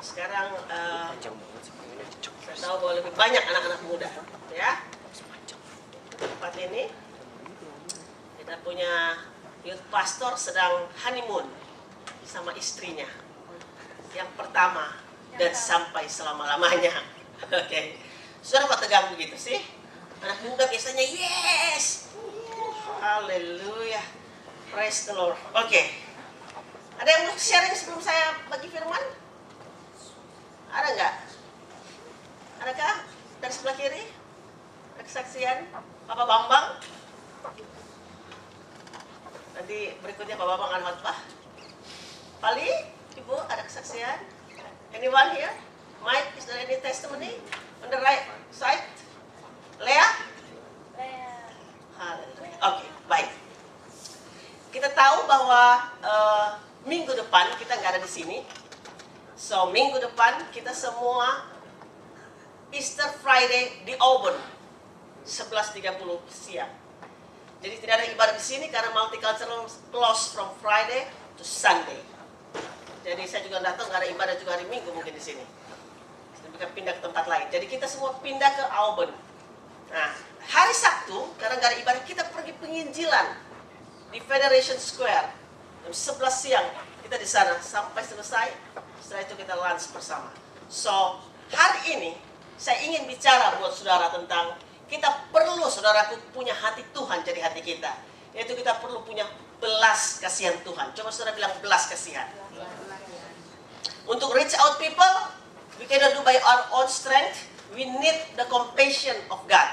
Sekarang saya tahu bahwa lebih banyak anak-anak muda, ya. Tempat ini kita punya youth pastor sedang honeymoon sama istrinya yang pertama dan sampai selama-lamanya. Oke. Saudara kok tegang begitu sih? Anak muda biasanya yes. Haleluya. Praise the Lord. Oke. Ada yang mau sharing sebelum saya bagi firman? Ada nggak? Adakah? Dari sebelah kiri? Ada kesaksian? Bapak Bambang? Nanti berikutnya Pak Bambang ada khotbah. Pali? Ibu, ada kesaksian? Anyone here? Mike, is there any testimony? On the right side? Lea? Haleluya. Oke, baik. Kita tahu bahwa minggu depan kita nggak ada di sini. So, minggu depan kita semua Easter Friday di Auburn 11.30 siang. Jadi tidak ada ibadah di sini karena multicultural close from Friday to Sunday. Jadi saya juga datang, nggak ada ibadah juga hari Minggu mungkin di sini. Kita pindah ke tempat lain. Jadi kita semua pindah ke Auburn. Nah, hari Sabtu karena nggak ada ibadah kita pergi penginjilan di Federation Square jam 11 siang. Kita di sana sampai selesai. Setelah itu kita lunch bersama. So, hari ini saya ingin bicara buat saudara tentang kita perlu, saudaraku, punya hati Tuhan jadi hati kita. Yaitu kita perlu punya belas kasihan Tuhan. Coba saudara bilang belas kasihan. Untuk reach out people, we cannot do by our own strength. We need the compassion of God.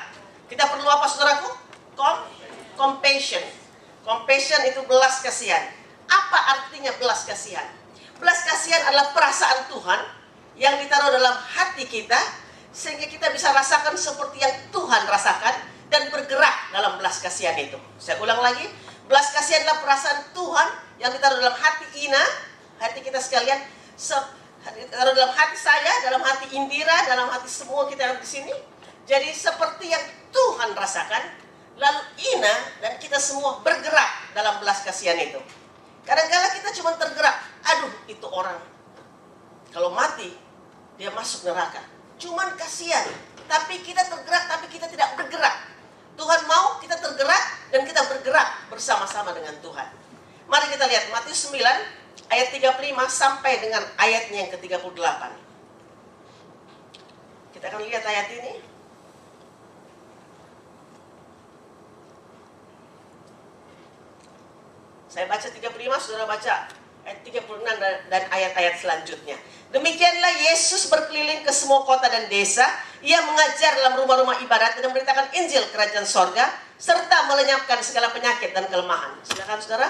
Kita perlu apa, saudaraku? Compassion. Compassion itu belas kasihan. Apa artinya belas kasihan? Belas kasihan adalah perasaan Tuhan yang ditaruh dalam hati kita sehingga kita bisa rasakan seperti yang Tuhan rasakan dan bergerak dalam belas kasihan itu. Saya ulang lagi, belas kasihan adalah perasaan Tuhan yang ditaruh dalam hati Ina, hati kita sekalian, ditaruh dalam hati saya, dalam hati Indira, dalam hati semua kita yang di sini. Jadi seperti yang Tuhan rasakan, lalu Ina dan kita semua bergerak dalam belas kasihan itu. Kadang-kadang kita cuma tergerak, aduh itu orang kalau mati dia masuk neraka. Cuman kasihan, tapi kita tergerak, tapi kita tidak bergerak. Tuhan mau kita tergerak dan kita bergerak bersama-sama dengan Tuhan. Mari kita lihat Matius 9 ayat 35 sampai dengan ayatnya yang ke-38. Kita akan lihat ayat ini. Saya baca 35, saudara baca ayat 36 dan ayat-ayat selanjutnya. Demikianlah Yesus berkeliling ke semua kota dan desa. Ia mengajar dalam rumah-rumah ibadat dan memberitakan Injil kerajaan sorga, serta melenyapkan segala penyakit dan kelemahan. Silakan saudara.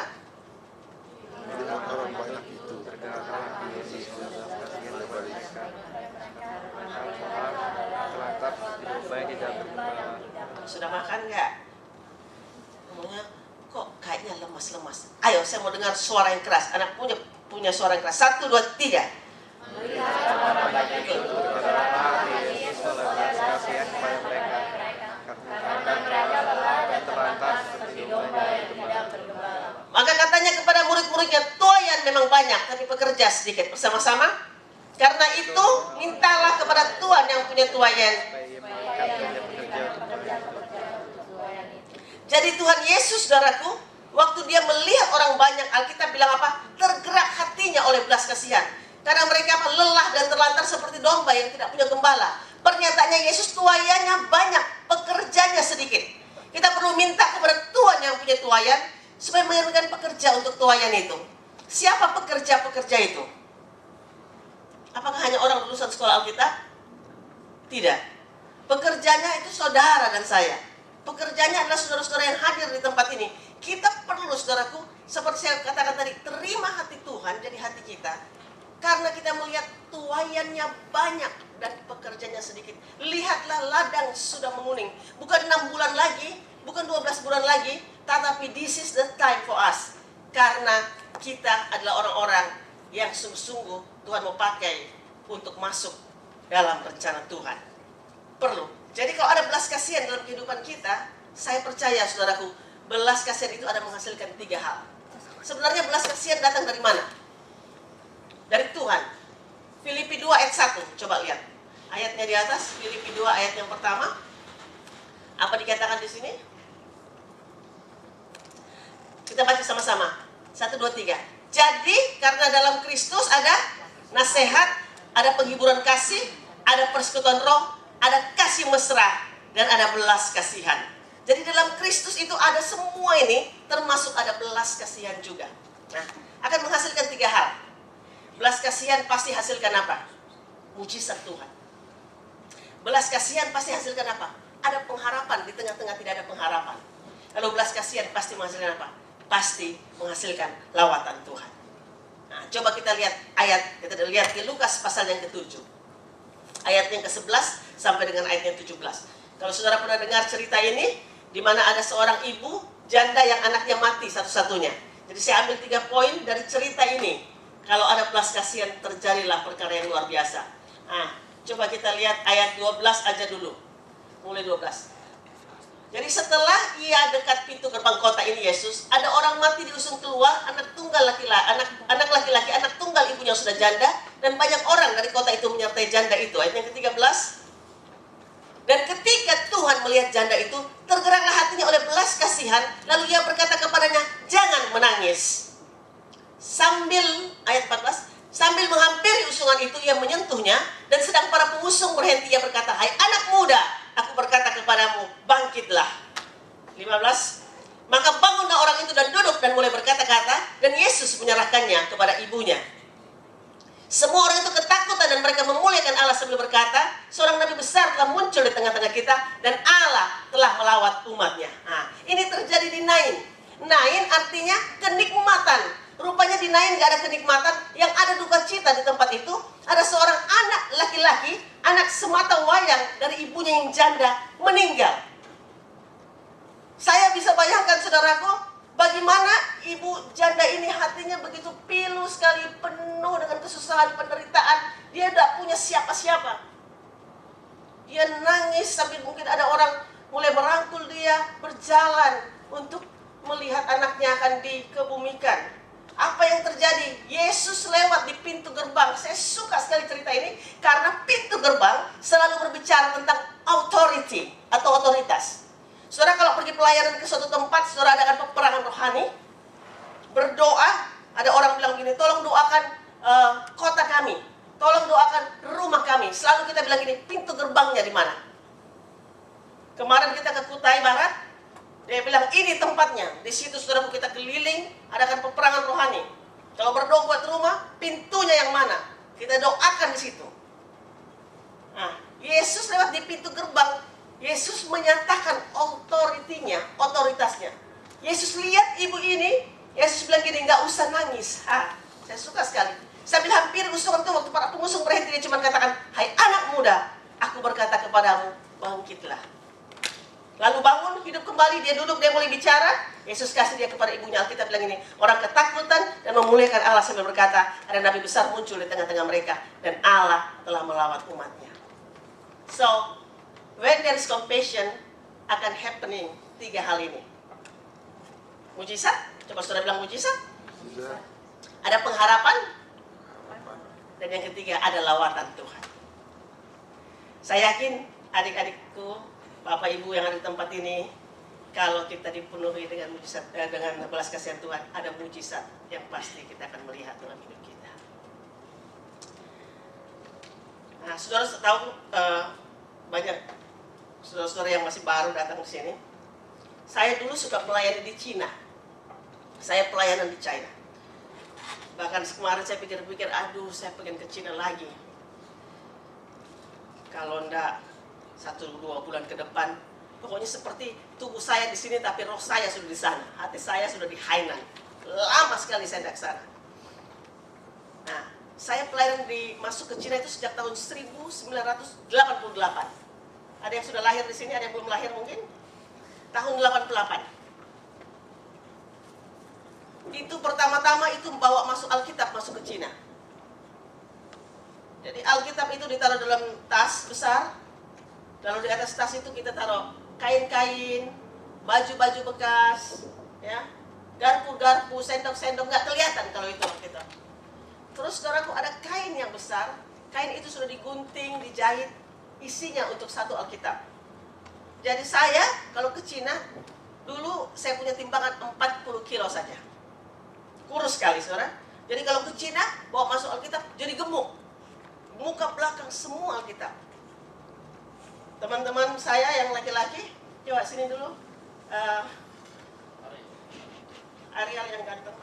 Sudah makan nggak? Ngomongnya kok kayaknya lemas-lemas. Ayo, saya mau dengar suara yang keras. Anak punya suara yang keras. 1, 2, 3. Maka katanya kepada murid-muridnya, tuaian memang banyak, tapi pekerja sedikit. Bersama-sama. Karena itu, mintalah kepada Tuhan yang punya tuaian. Jadi Tuhan Yesus, saudaraku, waktu dia melihat orang banyak, Alkitab bilang apa? Tergerak hatinya oleh belas kasihan. Karena mereka lelah dan terlantar seperti domba yang tidak punya gembala. Pernyataannya Yesus, tuaiannya banyak, pekerjanya sedikit. Kita perlu minta kepada Tuhan yang punya tuaian supaya mengirimkan pekerja untuk tuaian itu. Siapa pekerja-pekerja itu? Apakah hanya orang lulusan sekolah Alkitab? Tidak. Pekerjanya itu saudara dan saya. Pekerjanya adalah saudara-saudara yang hadir di tempat ini. Kita perlu, saudaraku, seperti saya katakan tadi, terima hati Tuhan jadi hati kita. Karena kita melihat tuaiannya banyak dan pekerjanya sedikit. Lihatlah ladang sudah menguning. Bukan 6 bulan lagi, bukan 12 bulan lagi, tetapi this is the time for us. Karena kita adalah orang-orang yang sungguh-sungguh Tuhan mau pakai untuk masuk dalam rencana Tuhan. Perlu. Jadi kalau ada belas kasihan dalam kehidupan kita, saya percaya, saudaraku, belas kasihan itu ada menghasilkan 3 hal. Sebenarnya belas kasihan datang dari mana? Dari Tuhan. Filipi 2 1, coba lihat. Ayatnya di atas, Filipi 2 ayat yang pertama. Apa dikatakan di sini? Kita baca sama-sama. 1, 2, 3. Jadi karena dalam Kristus ada nasihat, ada penghiburan kasih, ada persekutuan roh, ada kasih mesra, dan ada belas kasihan. Jadi dalam Kristus itu ada semua ini, termasuk ada belas kasihan juga. Nah, akan menghasilkan 3 hal. Belas kasihan pasti hasilkan apa? Mujizat Tuhan. Belas kasihan pasti hasilkan apa? Ada pengharapan di tengah-tengah tidak ada pengharapan. Lalu belas kasihan pasti menghasilkan apa? Pasti menghasilkan lawatan Tuhan. Nah, coba kita lihat ayat, kita lihat di Lukas pasal yang ke-7. Ayat yang ke-11 sampai dengan ayat yang 17. Kalau saudara pernah dengar cerita ini, di mana ada seorang ibu janda yang anaknya mati satu-satunya. Jadi saya ambil 3 poin dari cerita ini. Kalau ada belas kasihan, terjadilah perkara yang luar biasa. Nah, coba kita lihat ayat 12 aja dulu. Mulai 12. Jadi setelah ia dekat pintu gerbang kota ini Yesus, ada orang mati diusung keluar, anak tunggal laki-laki, anak tunggal ibunya sudah janda, dan banyak orang dari kota itu menyertai janda itu. Ayat yang ke-13. Dan ketika Tuhan melihat janda itu, tergeraklah hatinya oleh belas kasihan, lalu ia berkata kepadanya, jangan menangis. Ayat 14, sambil menghampiri usungan itu, ia menyentuhnya, dan sedang para pengusung berhenti, ia berkata, hai anak muda, aku berkata kepadamu, bangkitlah. 15, maka bangunlah orang itu dan duduk dan mulai berkata-kata, dan Yesus menyerahkannya kepada ibunya. Semua orang itu ketakutan dan mereka memuliakan Allah sambil berkata, seorang nabi besar telah muncul di tengah-tengah kita, dan Allah telah melawat umatnya. Nah, ini terjadi di Nain. Nain artinya kenikmatan. Rupanya di Nain gak ada kenikmatan, yang ada duka cita di tempat itu. Ada seorang anak laki-laki, anak semata wayang dari ibunya yang janda, meninggal. Saya bisa bayangkan saudaraku, bagaimana ibu janda ini hatinya begitu pilu sekali, penuh dengan kesusahan, penderitaan. Dia tidak punya siapa-siapa. Dia nangis sambil mungkin ada orang mulai merangkul dia, berjalan untuk melihat anaknya akan dikebumikan. Apa yang terjadi? Yesus lewat di pintu gerbang. Saya suka sekali cerita ini, karena pintu gerbang selalu berbicara tentang authority atau otoritas. Saudara kalau pergi pelayanan ke suatu tempat, saudara adakan peperangan rohani, berdoa, ada orang bilang gini, tolong doakan kota kami, tolong doakan rumah kami. Selalu kita bilang gini, pintu gerbangnya di mana? Kemarin kita ke Kutai Barat, dia bilang ini tempatnya. Di situ saudara kita keliling, adakan peperangan rohani. Kalau berdoa buat rumah, pintunya yang mana? Kita doakan di situ. Nah, Yesus lewat di pintu gerbang. Yesus menyatakan otoritasnya. Yesus lihat ibu ini, Yesus bilang gini, nggak usah nangis. Saya suka sekali. Sambil hampir usungan itu, waktu para pengusung berhenti, dia cuma katakan, hai anak muda, aku berkata kepadamu, bangkitlah. Lalu bangun, hidup kembali, dia duduk, dia mulai bicara. Yesus kasih dia kepada ibunya. Alkitab bilang ini, orang ketakutan dan memuliakan Allah sambil berkata, ada nabi besar muncul di tengah-tengah mereka, dan Allah telah melawat umatnya. So, when there is compassion, akan happening 3 hal ini. Mujizat, coba saudara bilang mujizat. Ada pengharapan, dan yang ketiga ada lawatan Tuhan. Saya yakin adik-adikku, Bapak Ibu yang ada di tempat ini, kalau kita dipenuhi dengan mujizat, dengan belas kasihan Tuhan, ada mujizat yang pasti kita akan melihat dalam hidup kita. Nah, saudara tahu banyak saudara-saudara yang masih baru datang ke sini. Saya dulu suka melayani di Cina. Saya pelayanan di China. Bahkan kemarin saya pikir-pikir, aduh saya pengen ke Cina lagi. Kalau enggak 1-2 bulan ke depan, pokoknya seperti tubuh saya di sini tapi roh saya sudah di sana, hati saya sudah di Hainan. Lama sekali saya tidak ke sana. Nah, saya pelayanan masuk ke Cina itu sejak tahun 1988. Ada yang sudah lahir di sini, ada yang belum lahir mungkin. Tahun 88. Itu pertama-tama itu membawa masuk Alkitab masuk ke Cina. Jadi Alkitab itu ditaruh dalam tas besar. Lalu di atas tas itu kita taruh kain-kain, baju-baju bekas, ya, garpu-garpu, sendok-sendok, nggak kelihatan kalau itu kita. Terus saudaraku ada kain yang besar, Kain itu sudah digunting, dijahit, isinya untuk satu Alkitab. Jadi saya kalau ke Cina, dulu saya punya timbangan 40 kilo saja. Kurus sekali, saudara. Jadi kalau ke Cina, bawa masuk Alkitab, jadi gemuk. Muka belakang semua Alkitab. Teman-teman saya yang laki-laki, coba sini dulu. Ariel yang ganteng.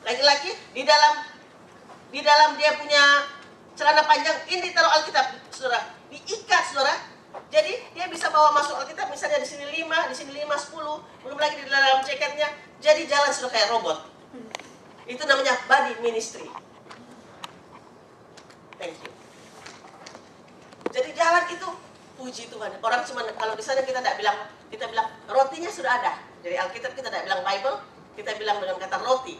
Laki-laki di dalam dia punya celana panjang, ini taruh Alkitab, saudara. Diikat, saudara. Jadi dia bisa bawa masuk Alkitab, misalnya di sini 5, di sini 5, 10, belum lagi di dalam jaketnya. Jadi jalan sudah kayak robot. Itu namanya body ministry. Thank you. Jadi jalan itu, puji Tuhan. Orang cuma kalau di sana kita bilang rotinya sudah ada. Jadi Alkitab kita tidak bilang Bible, kita bilang dengan kata roti.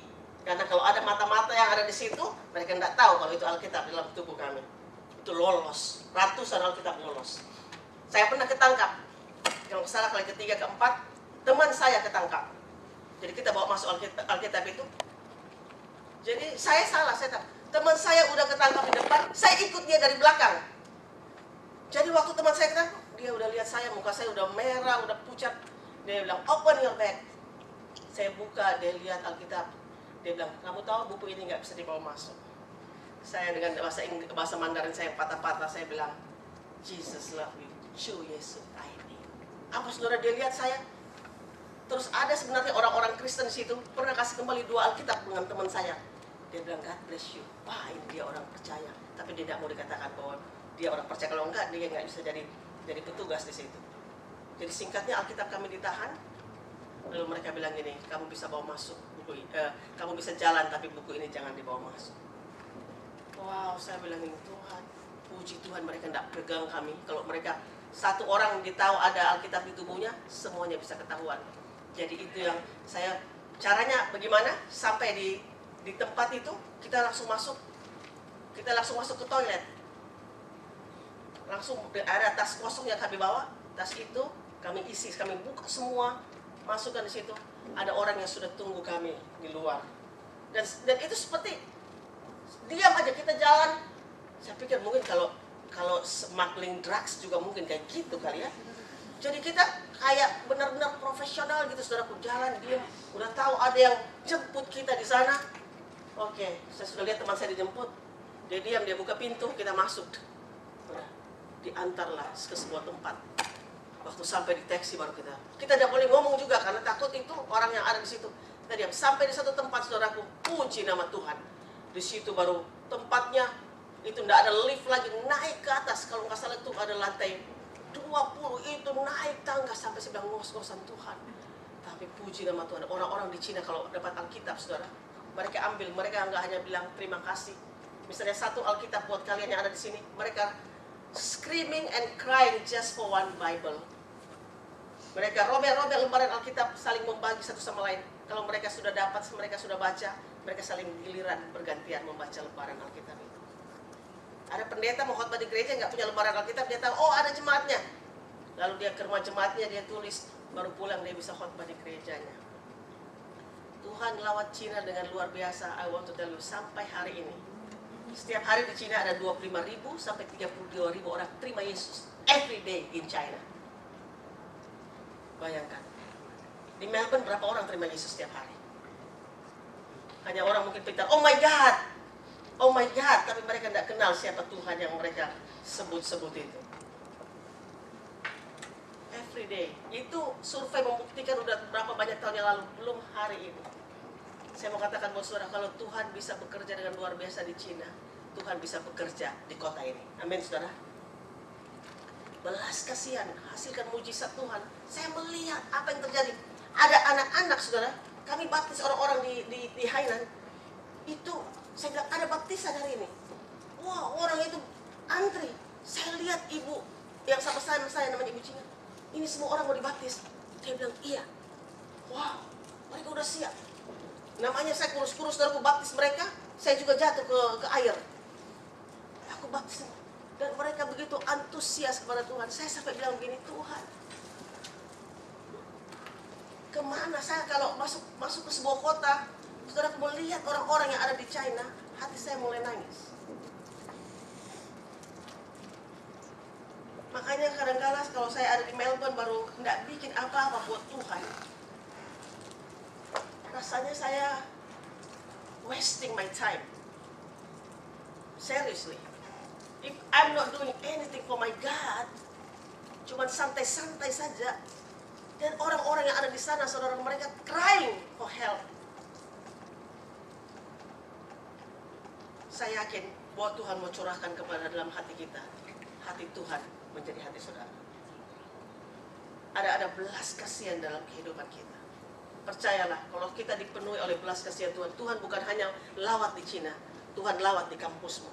Karena kalau ada mata-mata yang ada di situ, mereka tidak tahu kalau itu Alkitab dalam tubuh kami. Itu lolos, ratusan Alkitab lolos. Saya pernah ketangkap. Kalau salah kali ketiga, keempat, teman saya ketangkap. Jadi kita bawa masuk Alkitab itu. Jadi saya salah, teman saya udah ketangkap di depan, saya ikut dia dari belakang. Jadi waktu teman saya ketangkap, dia udah lihat saya, muka saya udah merah, udah pucat. Dia bilang, open your bag. Saya buka, dia lihat Alkitab. Dia bilang, kamu tahu buku ini nggak bisa dibawa masuk. Saya dengan bahasa Mandarin saya patah-patah, saya bilang, Jesus love you, Chu Yesus I need. Apa saudara, dia lihat saya? Terus ada sebenarnya orang-orang Kristen di situ pernah kasih kembali 2 Alkitab dengan teman saya. Dia bilang, God bless you. Wah, ini dia orang percaya. Tapi dia tidak mau dikatakan bahwa dia orang percaya. Kalau enggak, dia nggak bisa jadi petugas di situ. Jadi singkatnya Alkitab kami ditahan. Lalu mereka bilang gini, kamu bisa bawa masuk buku, kamu bisa jalan tapi buku ini jangan dibawa masuk. Wow, saya bilang ini Tuhan, puji Tuhan mereka tidak pegang kami. Kalau mereka satu orang ditahu ada Alkitab di tubuhnya, semuanya bisa ketahuan. Jadi itu yang saya, caranya bagaimana? Sampai di tempat itu kita langsung masuk ke toilet. Langsung ada tas kosong yang kami bawa, tas itu kami isi, kami buka semua. Masukkan di situ, ada orang yang sudah tunggu kami di luar. Dan itu seperti diam aja kita jalan. Saya pikir mungkin kalau smuggling drugs juga mungkin kayak gitu kali ya. Jadi kita kayak benar-benar profesional gitu, saudaraku, jalan diam. Udah tahu ada yang jemput kita di sana. Oke, saya sudah lihat teman saya dijemput. Dia diam, dia buka pintu, kita masuk. Udah, diantarlah ke sebuah tempat. Waktu sampai di taksi baru kita tidak boleh ngomong juga karena takut itu orang yang ada di situ. Kita diam. Sampai di satu tempat, saudaraku, puji nama Tuhan. Di situ baru tempatnya itu tidak ada lift lagi, naik ke atas. Kalau nggak salah itu ada lantai 20, itu naik tangga sampai sebelah ngos-ngosan Tuhan. Tapi puji nama Tuhan. Orang-orang di Cina kalau dapat Alkitab, saudara, mereka ambil, mereka nggak hanya bilang terima kasih. Misalnya satu Alkitab buat kalian yang ada di sini, mereka screaming and crying just for one Bible. Mereka robek-robek lembaran Alkitab, saling membagi satu sama lain. Kalau mereka sudah dapat, mereka sudah baca, mereka saling giliran bergantian membaca lembaran Alkitab itu. Ada pendeta mau khotbah di gereja nggak punya lembaran Alkitab, dia tahu, oh ada jemaatnya. Lalu dia ke rumah jemaatnya, dia tulis, baru pulang dia bisa khotbah di gerejanya. Tuhan lawat Cina dengan luar biasa. I want to tell you, sampai hari ini, setiap hari di Cina ada 25.000 sampai 32.000 orang terima Yesus every day in China. Bayangkan, di Melbourne berapa orang terima Yesus setiap hari? Hanya orang mungkin pintar, oh my God, tapi mereka tidak kenal siapa Tuhan yang mereka sebut-sebut itu. Every day, itu survei membuktikan udah berapa banyak tahun yang lalu, belum hari ini. Saya mau katakan buat saudara, kalau Tuhan bisa bekerja dengan luar biasa di Cina, Tuhan bisa bekerja di kota ini. Amin, saudara. Belas kasihan, hasilkan mujizat Tuhan. Saya melihat apa yang terjadi. Ada anak-anak, saudara. Kami baptis orang-orang di Hainan. Itu, saya bilang, ada baptisan hari ini. Wah, orang itu antri. Saya lihat ibu yang sama saya namanya Ibu Cina. Ini semua orang mau dibaptis. Saya bilang, iya. Wow, mereka udah siap. Namanya saya kurus-kurus, saudara, aku baptis mereka. Saya juga jatuh ke air. Aku baptis. Dan mereka begitu antusias kepada Tuhan. Saya sampai bilang begini, Tuhan, kemana saya kalau masuk ke sebuah kota, saudara, melihat orang-orang yang ada di China, hati saya mulai nangis. Makanya kadang-kala kalau saya ada di Melbourne baru tidak bikin apa-apa buat Tuhan, rasanya saya wasting my time. Seriously, if I'm not doing anything for my God, cuman santai-santai saja, dan orang-orang yang ada di sana, saudara, mereka crying for help. Saya yakin bahwa Tuhan mau curahkan kepada dalam hati kita, hati Tuhan menjadi hati saudara. Ada belas kasihan dalam kehidupan kita. Percayalah, kalau kita dipenuhi oleh belas kasihan Tuhan, Tuhan bukan hanya lawat di Cina, Tuhan lawat di kampusmu,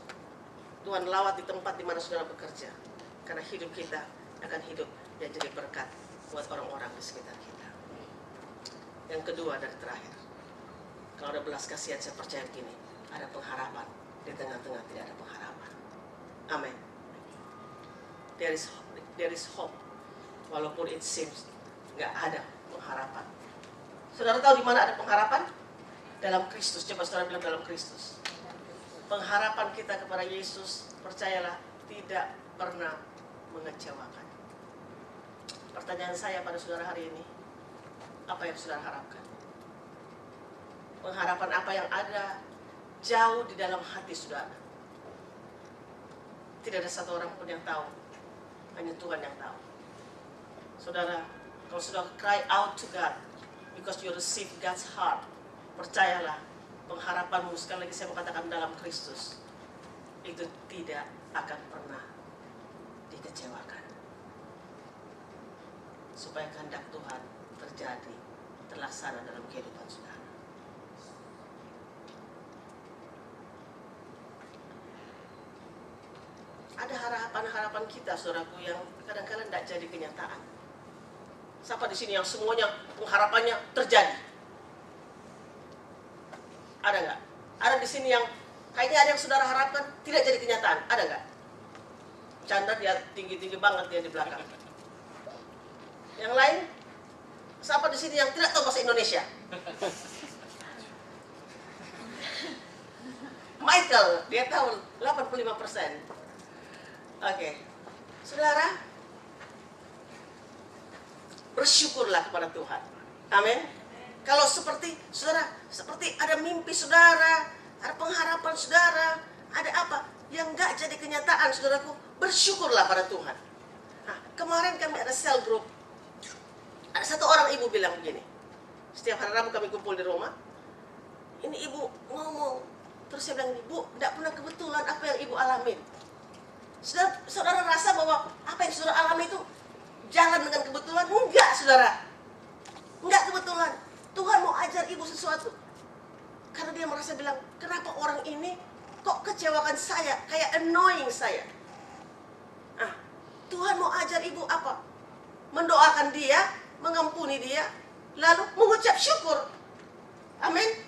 Tuhan lawat di tempat di mana saudara bekerja. Karena hidup kita akan hidup yang jadi berkat buat orang-orang di sekitar kita. Yang kedua dari terakhir, kalau ada belas kasihan, saya percaya begini, ada pengharapan di tengah-tengah tidak ada pengharapan. Amin. There is hope, walaupun it seems nggak ada pengharapan. Saudara tahu di mana ada pengharapan? Dalam Kristus. Coba saudara bilang dalam Kristus. Pengharapan kita kepada Yesus, percayalah, tidak pernah mengecewakan. Pertanyaan saya pada saudara hari ini, apa yang saudara harapkan? Pengharapan apa yang ada jauh di dalam hati saudara? Tidak ada satu orang pun yang tahu, hanya Tuhan yang tahu. Saudara, kalau sudah cry out to God, because you receive God's heart, percayalah, pengharapanmu, sekali lagi saya mengatakan dalam Kristus, itu tidak akan pernah dikecewakan. Supaya kehendak Tuhan terjadi, terlaksana dalam kehidupan saudara. Ada harapan-harapan kita, saudaraku, yang kadang-kadang tidak jadi kenyataan. Siapa di sini yang semuanya pengharapannya terjadi? Ada nggak? Ada di sini yang kayaknya ada yang saudara harapkan tidak jadi kenyataan? Ada nggak? Chandra dia tinggi-tinggi banget dia di belakang. Yang lain? Siapa di sini yang tidak tahu bahasa Indonesia? Michael, dia tahu 85%. Oke. Saudara, bersyukurlah kepada Tuhan. Amin. Kalau seperti saudara, seperti ada mimpi saudara, ada pengharapan saudara, ada apa yang nggak jadi kenyataan, saudaraku, bersyukurlah pada Tuhan. Nah, kemarin kami ada cell group. Ada satu orang ibu bilang begini. Setiap hari Rabu kami kumpul di rumah. Ini ibu ngomong, terus saya bilang, "Bu, tidak pernah kebetulan apa yang ibu alamin." Saudara rasa bahwa apa yang saudara alami itu jalan dengan kebetulan? Enggak, saudara. Enggak kebetulan. Tuhan mau ajar ibu sesuatu. Karena dia merasa bilang, kenapa orang ini kok kecewakan saya, kayak annoying saya. Ah, Tuhan mau ajar ibu apa? Mendoakan dia, mengampuni dia, lalu mengucap syukur. Amin.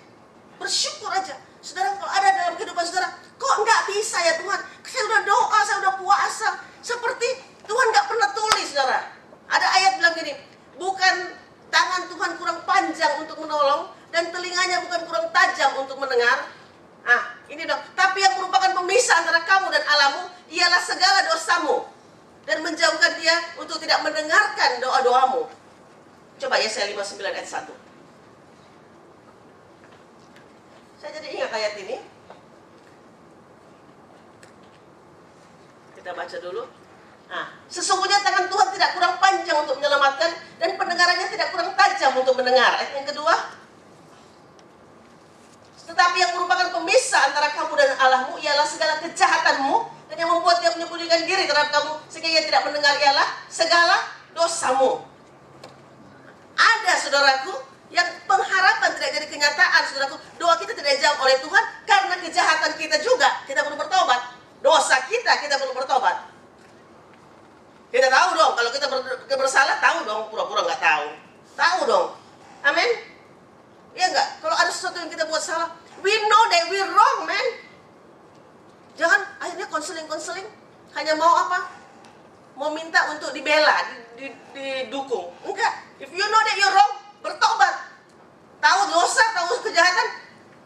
Bersyukur aja. Saudara, kalau ada dalam kehidupan saudara, kok enggak bisa ya Tuhan? Saya udah doa, saya udah puasa. Seperti Tuhan enggak pernah tulis, saudara. Ada ayat bilang gini, bukan tangan Tuhan kurang panjang untuk menolong, dan telinganya bukan kurang tajam untuk mendengar. Ah, ini dong. Tapi yang merupakan pemisah antara kamu dan Allahmu ialah segala dosamu, dan menjauhkan dia untuk tidak mendengarkan doa-doamu. Coba Yesaya 59 ayat 1. Saya jadi ingat ayat ini. Kita baca dulu. Nah, sesungguhnya tangan Tuhan tidak kurang panjang untuk menyelamatkan, dan pendengarannya tidak kurang tajam untuk mendengar. Ayat yang kedua. Tetapi yang merupakan pemisah antara kamu dan Allahmu ialah segala kejahatanmu, dan yang membuat dia menyembunyikan diri terhadap kamu sehingga ia tidak mendengar ialah segala dosamu. Ada, saudaraku, yang pengharapan tidak jadi kenyataan, saudaraku. Doa kita tidak dijawab oleh Tuhan karena kejahatan kita juga. Kita perlu bertobat. Dosa kita perlu bertobat. Kita tahu dong, kalau kita bersalah, tahu dong, pura-pura nggak tahu. Tahu dong. Amin. Iya nggak? Kalau ada sesuatu yang kita buat salah, we know that we wrong, man. Jangan akhirnya konseling, hanya mau apa? Mau minta untuk dibela, didukung. Enggak. If you know that you're wrong, bertobat. Tahu dosa, tahu kejahatan,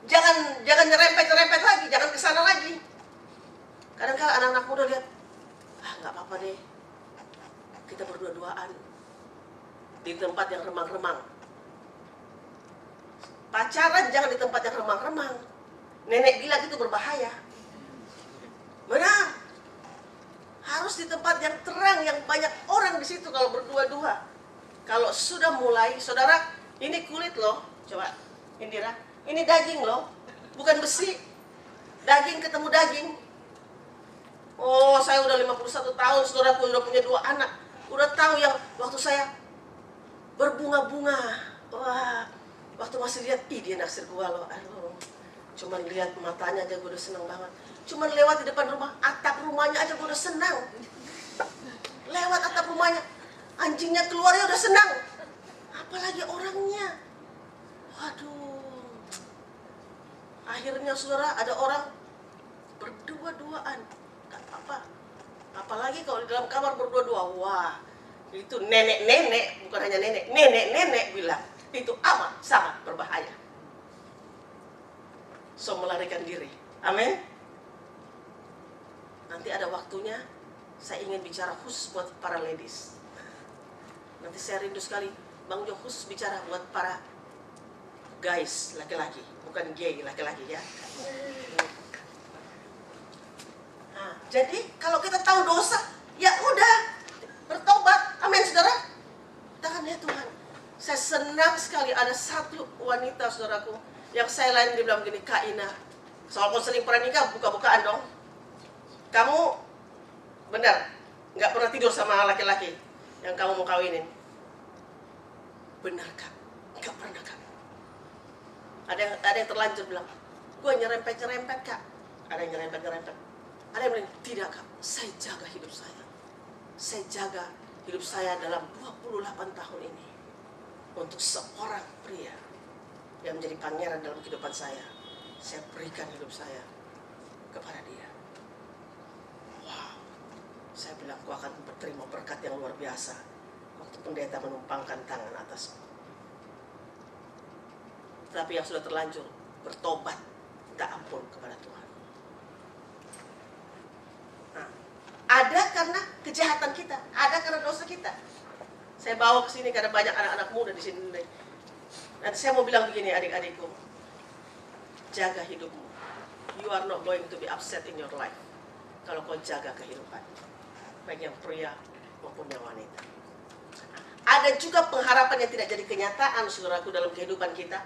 jangan nyerempet lagi, jangan kesana lagi. Kadang-kadang anak-anak muda lihat, nggak apa-apa deh. kita berdua-duaan di tempat yang remang-remang. Pacaran jangan di tempat yang remang-remang. Nenek bilang itu berbahaya. Benar. Harus di tempat yang terang, yang banyak orang di situ kalau berdua-dua. Kalau sudah mulai, saudara, ini kulit loh. Coba, Indira, ini daging loh, bukan besi. Daging ketemu daging. Oh, saya udah 51 tahun, saudaraku udah punya 2 anak. Udah tahu yang waktu saya berbunga-bunga. Wah, waktu masih lihat, ih dia naksir gua loh. Aduh, cuman lihat matanya aja gue udah senang banget. Cuman lewat di depan rumah, atap rumahnya aja gue udah senang. Lewat atap rumahnya, anjingnya keluarnya udah senang. Apalagi orangnya. Waduh. Akhirnya saudara, ada orang berdua-duaan. Gak apa-apa. Apalagi kalau di dalam kamar berdua-dua. Wah, itu nenek-nenek, bukan hanya nenek. Nenek-nenek bilang, itu amat sangat berbahaya. So, melarikan diri. Amin. Nanti ada waktunya, saya ingin bicara khusus buat para ladies. Nanti saya rindu sekali, Bang Jo khusus bicara buat para guys, laki-laki, bukan gay, laki-laki ya. Nah, jadi kalau kita tahu dosa, ya udah bertobat, amin saudara. Katakan ya Tuhan, saya senang sekali ada satu wanita saudaraku yang saya lain dia bilang begini, Kak Ina, soal konseling pernikah buka-bukaan dong. Kamu benar nggak pernah tidur sama laki-laki yang kamu mau kawinin? Benar Kak, nggak pernah Kak. Ada yang terlanjur bilang, gue nyerempet Kak. Ada yang nyerempet. Ada yang bilang, tidak Kak, saya jaga hidup saya. Saya jaga hidup saya dalam 28 tahun ini untuk seorang pria yang menjadi pangeran dalam kehidupan saya. Saya berikan hidup saya kepada dia. Wow, saya bilang, aku akan berterima berkat yang luar biasa waktu pendeta menumpangkan tangan atasku. Tapi yang sudah terlanjur bertobat, minta ampun kepada Tuhan. Nah, ada karena kejahatan kita, ada karena dosa kita. Saya bawa ke sini karena banyak anak-anak muda di sini. Nanti saya mau bilang begini adik-adikku, jaga hidupmu. You are not going to be upset in your life kalau kau jaga kehidupan, baik yang pria maupun yang wanita. Ada juga pengharapan yang tidak jadi kenyataan, saudaraku, dalam kehidupan kita.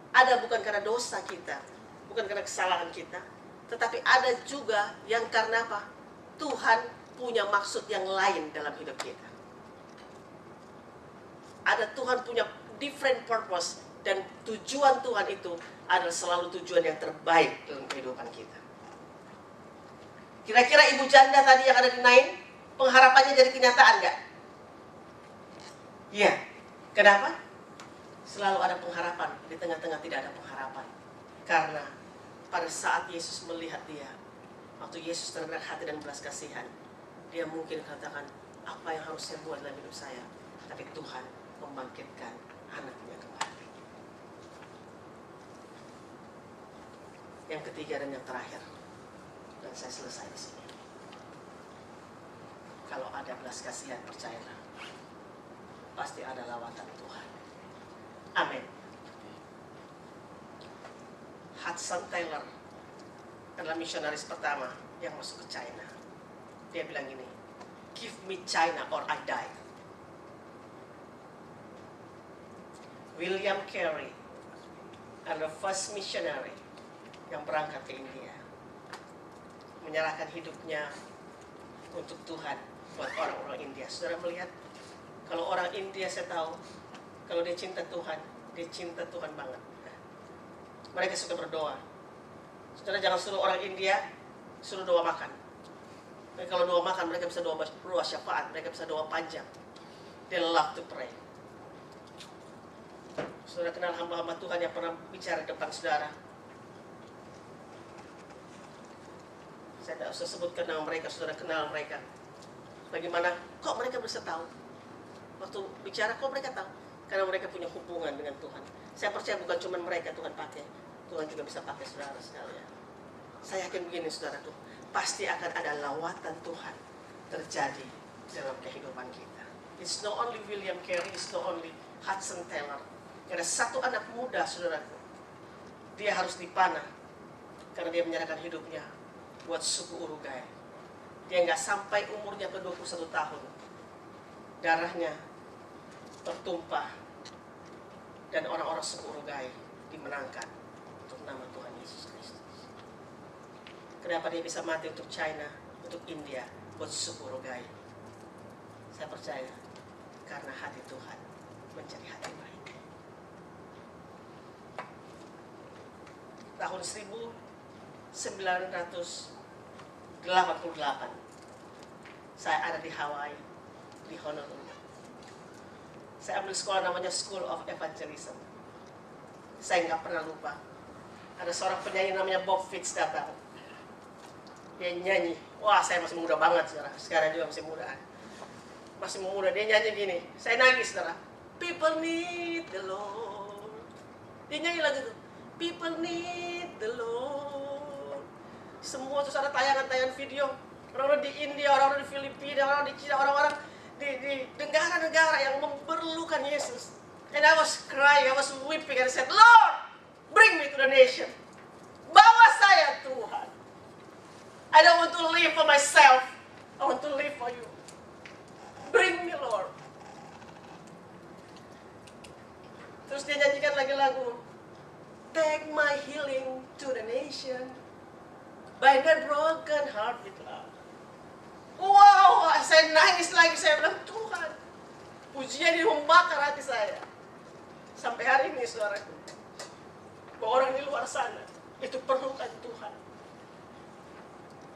Ada bukan karena dosa kita, bukan karena kesalahan kita, tetapi ada juga yang karena apa? Tuhan punya maksud yang lain dalam hidup kita. Ada Tuhan punya different purpose, dan tujuan Tuhan itu adalah selalu tujuan yang terbaik dalam kehidupan kita. Kira-kira ibu janda tadi yang ada di Nain, pengharapannya jadi kenyataan nggak? Iya. Kenapa? Selalu ada pengharapan, di tengah-tengah tidak ada pengharapan. Karena pada saat Yesus melihat dia, waktu Yesus tergerak hati dan belas kasihan, dia mungkin katakan, apa yang harus saya buat dalam hidup saya? Tapi Tuhan membangkitkan anaknya kembali. Yang ketiga dan yang terakhir, dan saya selesai di sini. Kalau ada belas kasihan, percayalah, pasti ada lawatan Tuhan. Amin. Hudson Taylor adalah misionaris pertama yang masuk ke China. Dia bilang gini, give me China or I die. William Carey adalah first missionary yang berangkat ke India, menyerahkan hidupnya untuk Tuhan buat orang-orang India. Saudara melihat, kalau orang India saya tahu, kalau dia cinta Tuhan banget. Mereka suka berdoa. Saudara jangan suruh orang India suruh doa makan. Mereka kalau doa makan, mereka bisa doa syafaat, mereka bisa doa panjang. They love to pray. Saudara kenal hamba-hamba Tuhan yang pernah bicara depan saudara. Saya tidak usah sebutkan nama mereka, saudara kenal mereka. Bagaimana? Kok mereka bisa tahu? Waktu bicara, kok mereka tahu? Karena mereka punya hubungan dengan Tuhan. Saya percaya bukan cuma mereka Tuhan pakai, Tuhan juga bisa pakai saudara sekalian. Saya yakin begini saudaraku, pasti akan ada lawatan Tuhan terjadi dalam kehidupan kita. It's not only William Carey, it's not only Hudson Taylor. Ada satu anak muda, saudaraku. Dia harus dipanah karena dia menyerahkan hidupnya buat suku Uruguay. Dia nggak sampai umurnya ke 21 tahun. Darahnya tertumpah dan orang-orang suku Uruguay dimenangkan untuk nama Tuhan Yesus Kristus. Kenapa dia bisa mati untuk China, untuk India, buat suku Uruguay? Saya percaya karena hati Tuhan mencari hati baik. Tahun 1988 saya ada di Hawaii, di Honolulu. Saya ambil sekolah namanya School of Evangelism. Saya nggak pernah lupa. Ada seorang penyanyi namanya Bob Fitts datang. Dia nyanyi. Wah, saya masih muda banget, saudara. Sekarang juga masih muda. Masih muda. Dia nyanyi gini. Saya nangis, saudara. People need the Lord. Dia nyanyi lagu itu. People need the Lord. Semua itu ada tayangan-tayangan video. Orang-orang di India, orang-orang di Filipina, orang-orang di China, orang-orang di negara-negara yang memerlukan Yesus. And I was crying, I was weeping, and I said, Lord, bring me to the nation. Bawa saya, Tuhan. I don't want to live for myself. I want to live for you. Bring me, Lord. Terus dia nyanyikan lagi lagu, Take my healing to the nation, by the broken heart with love. Wow, saya nangis lagi, saya bilang, Tuhan, pujian ini membakar hati saya. Sampai hari ini, saudaraku, bahwa orang di luar sana, itu perlukan Tuhan.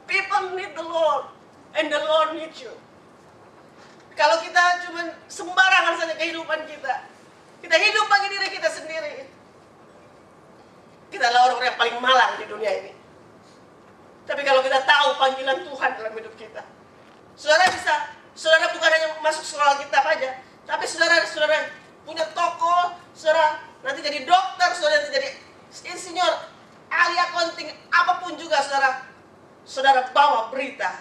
People need the Lord, and the Lord needs you. Kalau kita cuma sembarangan saja kehidupan kita hidup bagi diri kita sendiri, kita adalah orang-orang yang paling malang di dunia ini. Tapi kalau kita tahu panggilan Tuhan dalam hidup kita, saudara bukan hanya masuk sekolah kita aja, tapi saudara punya toko, saudara nanti jadi dokter, saudara nanti jadi insinyur, ahli accounting, apapun juga saudara bawa berita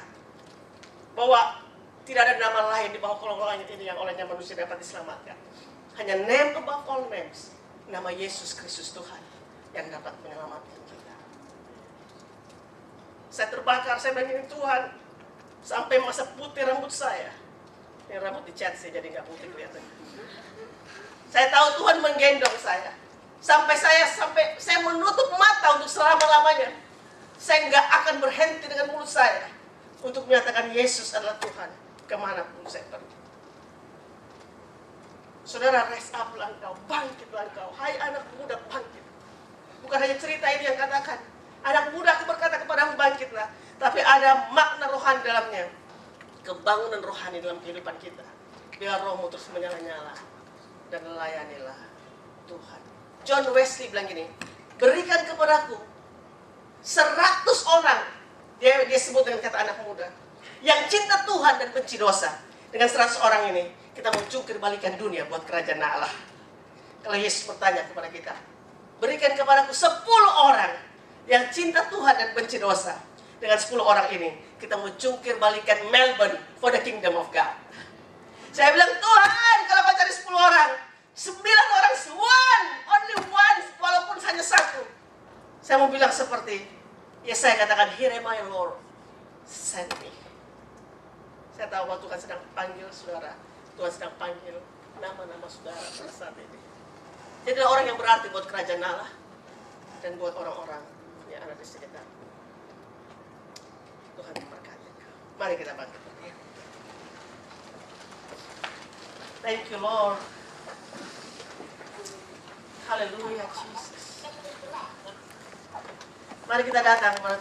bahwa tidak ada nama lain di bawah kolong langit ini yang olehnya manusia dapat diselamatkan. Hanya name above all names, nama Yesus Kristus Tuhan yang dapat menyelamatkan kita. Saya terbakar, saya bilang, Tuhan, sampai masa putih rambut saya. Ini rambut dicat sih, jadi nggak putih kelihatan. Saya tahu Tuhan menggendong saya. Sampai saya menutup mata untuk selama-lamanya. Saya nggak akan berhenti dengan mulut saya untuk menyatakan Yesus adalah Tuhan kemanapun saya pergi. Saudara, rise up lah engkau, bangkitlah engkau. Hai anak muda, bangkit. Bukan hanya cerita ini yang katakan, anak muda aku berkata kepadamu bangkitlah, tapi ada makna rohani dalamnya. Kebangunan rohani dalam kehidupan kita. Biar rohmu terus menyala-nyala dan layanilah Tuhan. John Wesley bilang gini, berikan kepadaku 100 orang, dia sebut dengan kata anak muda, yang cinta Tuhan dan benci dosa. Dengan 100 orang ini, kita mau jungkir balikan dunia buat kerajaan Allah. Kalau Yesus bertanya kepada kita, berikan kepadaku 10 orang yang cinta Tuhan dan benci dosa. Dengan 10 orang ini, kita mau jungkir balikan Melbourne for the kingdom of God. Saya bilang, Tuhan, kalau kau cari 10 orang, 9 orang, only one, walaupun hanya 1. Saya mau bilang seperti, ya saya katakan, here am I, Lord, send me. Saya tahu bahwa Tuhan sedang panggil saudara. Tuhan sedang panggil nama-nama saudara pada saat ini. Jadi orang yang berarti buat kerajaan Allah dan buat orang-orang yang ada di sekitar. Tuhan memberkati. Mari kita bangkit. Thank you, Lord. Haleluya, Jesus. Mari kita datang kepada